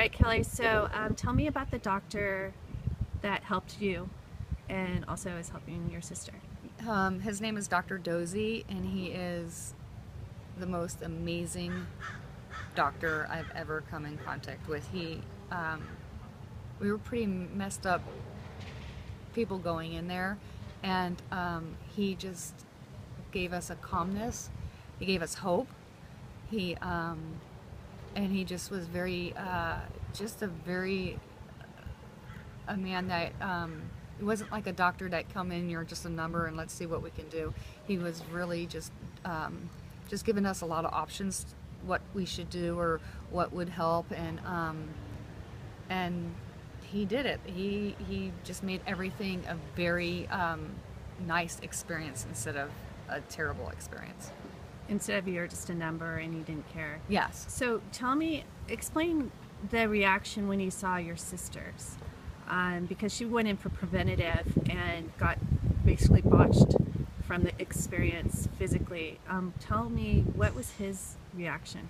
right, Kelly. So tell me about the doctor that helped you and also is helping your sister. His name is Dr. Dozy, and he is the most amazing doctor I've ever come in contact with. Um, we were pretty messed up people going in there, and he just gave us a calmness. He gave us hope. He and he just was just a man that it wasn't like a doctor that come in, you're just a number and let's see what we can do. He was really just giving us a lot of options, what we should do or what would help, and he did it. He just made everything a very nice experience instead of a terrible experience. Instead of you're just a number and you didn't care. Yes. So explain the reaction when you saw your sisters. Because she went in for preventative and got basically botched from the experience physically. Tell me, what was his reaction?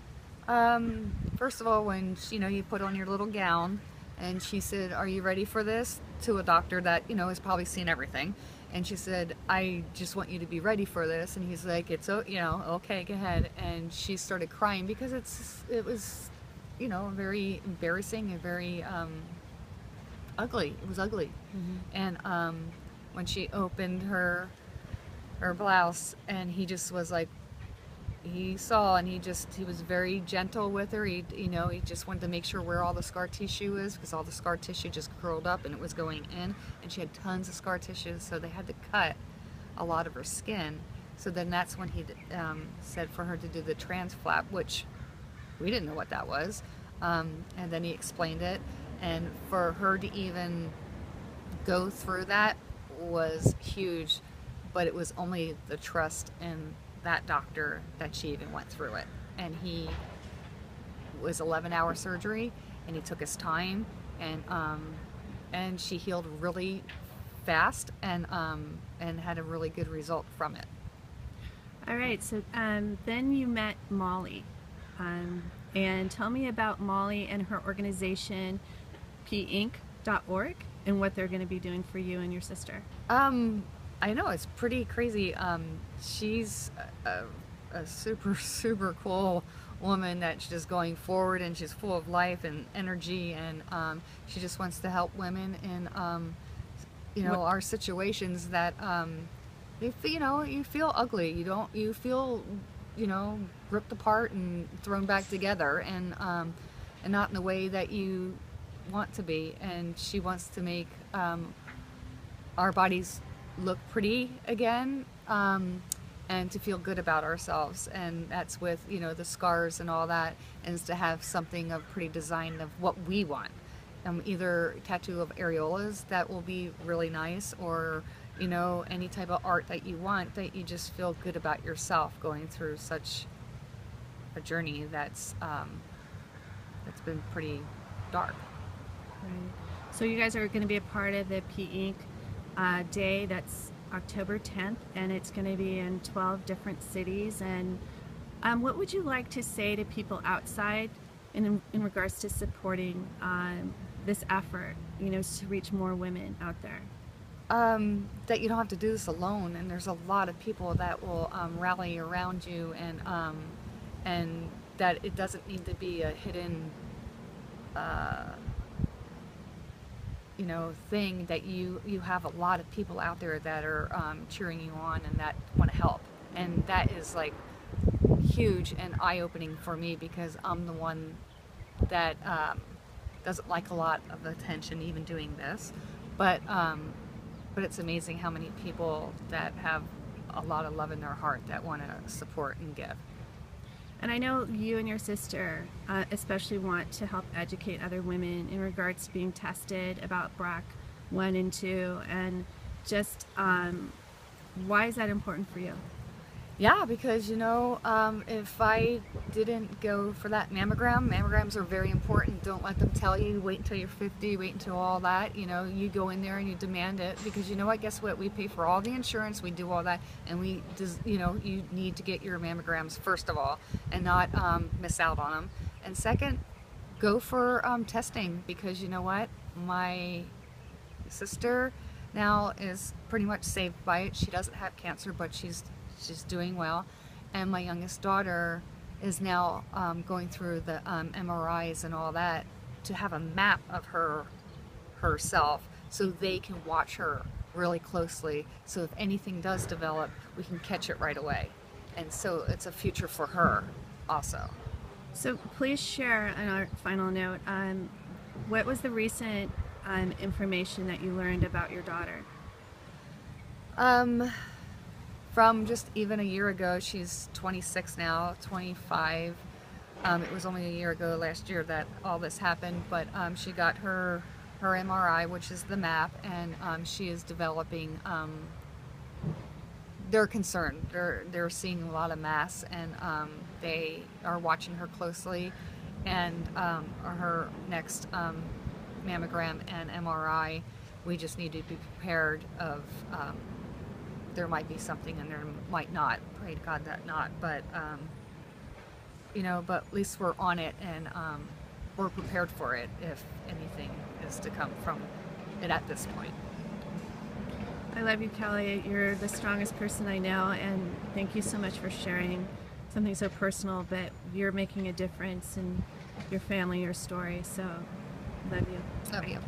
First of all, when you put on your little gown, and she said, "Are you ready for this?" to a doctor that has probably seen everything, and she said, "I just want you to be ready for this." And he's like, okay, go ahead." And she started crying because it was very embarrassing and very ugly. It was ugly. Mm-hmm. And when she opened her blouse, and he just was like, he saw, and he was very gentle with her. He just wanted to make sure where all the scar tissue is, because all the scar tissue just curled up and it was going in, and she had tons of scar tissue, so they had to cut a lot of her skin. So then that's when he said for her to do the trans flap, which we didn't know what that was. And then he explained it, and for her to even go through that was huge, but it was only the trust in that doctor that she even went through it. And he was 11-hour surgery, and he took his time, and she healed really fast, and had a really good result from it. All right, so then you met Molly. And tell me about Molly and her organization, pinc.org, and what they're going to be doing for you and your sister. I know, it's pretty crazy. She's a super, super cool woman that's just going forward, and she's full of life and energy, and she just wants to help women in our situations that you feel ugly. You feel ripped apart and thrown back together, and not in the way that you want to be. And she wants to make our bodies look pretty again, and to feel good about ourselves, and that's with the scars and all that, and to have something of pretty design of what we want, either tattoo of areolas that will be really nice, or any type of art that you want, that you just feel good about yourself going through such a journey that's been pretty dark. Right. So you guys are going to be a part of the pinc Day. That's October 10th, and it's going to be in 12 different cities. And what would you like to say to people outside in regards to supporting this effort, to reach more women out there? That you don't have to do this alone, and there's a lot of people that will rally around you, and that it doesn't need to be a hidden thing, that you have a lot of people out there that are cheering you on and that want to help. And that is like huge and eye-opening for me, because I'm the one that doesn't like a lot of attention even doing this, but it's amazing how many people that have a lot of love in their heart that want to support and give. And I know you and your sister especially want to help educate other women in regards to being tested about BRCA 1 and 2, and just why is that important for you? Yeah, because if I didn't go for that mammograms are very important. Don't let them tell you, wait until you're 50, wait until all that. You go in there and you demand it, because guess what? We pay for all the insurance, we do all that, and you need to get your mammograms first of all, and not miss out on them. And second, go for testing, because you know what? My sister now is pretty much saved by it. She doesn't have cancer, but she's doing well. And my youngest daughter is now going through the MRIs and all that to have a map of herself, so they can watch her really closely. So if anything does develop, we can catch it right away. And so it's a future for her also. So please share on our final note, what was the recent information that you learned about your daughter? From just even a year ago, she's 26 now, 25. It was only a year ago last year that all this happened, but she got her MRI, which is the map, and she is developing. They're concerned. They're seeing a lot of mass, and they are watching her closely. And her next mammogram and MRI, we just need to be prepared of. There might be something, and there might not. Pray to God that not, but but at least we're on it, and we're prepared for it if anything is to come from it at this point. I love you, Kelly. You're the strongest person I know, and thank you so much for sharing something so personal, but you're making a difference in your family, your story. So, love you. Love you.